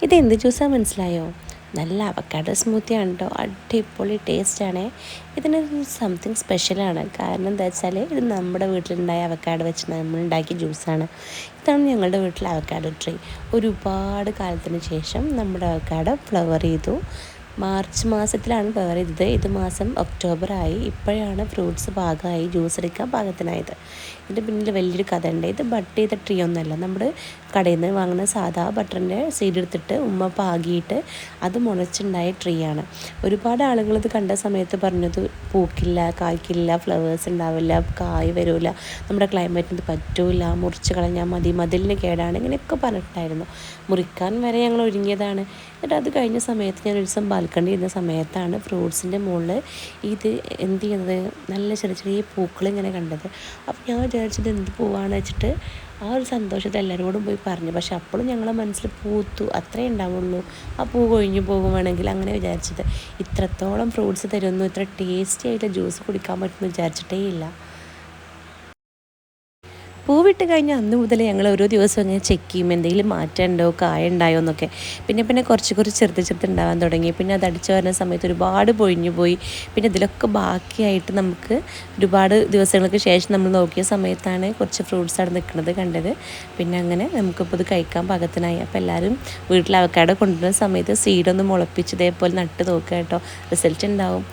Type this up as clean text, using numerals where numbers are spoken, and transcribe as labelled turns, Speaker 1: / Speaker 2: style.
Speaker 1: ഇതെന്ത് ജ്യൂസാണ് മനസ്സിലായോ? നല്ല അവക്കാഡോ സ്മൂത്തിയാണ് കേട്ടോ. അടിപൊളി ടേസ്റ്റാണ്. ഇതിനൊരു സംതിങ് സ്പെഷ്യലാണ്. കാരണം എന്താ വെച്ചാൽ ഇത് നമ്മുടെ വീട്ടിലുണ്ടായ അവക്കാഡോ വെച്ച് നമ്മളുണ്ടാക്കിയ ജ്യൂസാണ്. ഇതാണ് ഞങ്ങളുടെ വീട്ടിലെ അവക്കാഡോ ട്രീ. ഒരുപാട് കാലത്തിന് ശേഷം നമ്മുടെ അവക്കാഡോ ഫ്ലവർ ചെയ്തു. മാർച്ച് മാസത്തിലാണ് ഫ്ലവർ ചെയ്തത്. ഇത് മാസം ഒക്ടോബറായി. ഇപ്പോഴാണ് ഫ്രൂട്ട്സ് പാകമായി ജ്യൂസ് എടുക്കാൻ പാകത്തിനായത്. ഇതിൻ്റെ പിന്നിൽ വലിയൊരു കഥ ഉണ്ട്. ഇത് ബഡ് ചെയ്ത ട്രീ ഒന്നുമല്ല. നമ്മൾ കടയിൽ നിന്ന് വാങ്ങുന്ന സാധാ ബട്ടറിൻ്റെ സീഡ് എടുത്തിട്ട് ഉമ്മ പാകിയിട്ട് അത് മുളച്ചുണ്ടായ ട്രീ ആണ്. ഒരുപാട് ആളുകൾ ഇത് കണ്ട സമയത്ത് പറഞ്ഞത് പൂക്കില്ല, കായ്ക്കില്ല, ഫ്ലവേഴ്സ് ഉണ്ടാവില്ല, കായ് വരില്ല, നമ്മുടെ ക്ലൈമറ്റിന് ഇത് പറ്റൂല, മുറിച്ച് കളഞ്ഞാൽ മതി, മതിലിന് കേടാണ്, ഇങ്ങനെയൊക്കെ പറഞ്ഞിട്ടുണ്ടായിരുന്നു. മുറിക്കാൻ വരെ ഞങ്ങൾ ഒരുങ്ങിയതാണ്. എന്നിട്ട് അത് കഴിഞ്ഞ സമയത്ത് ഞാൻ ഒരു ദിവസം ബാൽക്കണി ഇരുന്ന സമയത്താണ് ഫ്രൂട്ട്സിൻ്റെ മുകളിൽ ഇത് എന്ത് ചെയ്യുന്നത് നല്ല ചെറിയ ചെറിയ പൂക്കൾ ഇങ്ങനെ കണ്ടത്. അപ്പോൾ ഞാൻ വിചാരിച്ചത് എന്ത് പൂവാണെന്ന് വെച്ചിട്ട് ആ ഒരു സന്തോഷത്തിൽ എല്ലാവരോടും പോയി പറഞ്ഞു. പക്ഷെ അപ്പോഴും ഞങ്ങളെ മനസ്സിൽ പൂത്തു, അത്രേ ഉണ്ടാവുള്ളൂ, ആ പൂ കൊഴിഞ്ഞു പോകുവാണെങ്കിൽ അങ്ങനെ വിചാരിച്ചത്. ഇത്രത്തോളം ഫ്രൂട്ട്സ് തരുന്നു, ഇത്ര ടേസ്റ്റി ആയിട്ട് ജ്യൂസ് കുടിക്കാൻ പറ്റുമെന്ന് വിചാരിച്ചിട്ടേ ഇല്ല. പൂവിട്ട് കഴിഞ്ഞാൽ അന്ന് മുതൽ ഞങ്ങൾ ഓരോ ദിവസവും ഇങ്ങനെ ചെക്ക് ചെയ്യും എന്തെങ്കിലും മാറ്റം ഉണ്ടോ, കായ ഉണ്ടായോ എന്നൊക്കെ. പിന്നെ കുറച്ച് ചെറുതുണ്ടാവാൻ തുടങ്ങി. പിന്നെ അത് അടിച്ചു വരുന്ന സമയത്ത് ഒരുപാട് പൊഴിഞ്ഞു പോയി. പിന്നെ ഇതിലൊക്കെ ബാക്കിയായിട്ട് നമുക്ക് ഒരുപാട് ദിവസങ്ങൾക്ക് ശേഷം നമ്മൾ നോക്കിയ സമയത്താണ് കുറച്ച് ഫ്രൂട്ട്സ് അവിടെ നിൽക്കുന്നത് കണ്ടത്. പിന്നെ അങ്ങനെ നമുക്കിപ്പോൾ ഇത് കഴിക്കാൻ പാകത്തിനായി. അപ്പോൾ എല്ലാവരും വീട്ടിൽ അവക്കാഡോ കൊണ്ടുവരുന്ന സമയത്ത് സീഡൊന്ന് മുളപ്പിച്ച് ഇതേപോലെ നട്ട് നോക്കുക കേട്ടോ, റിസൾട്ട് ഉണ്ടാവും.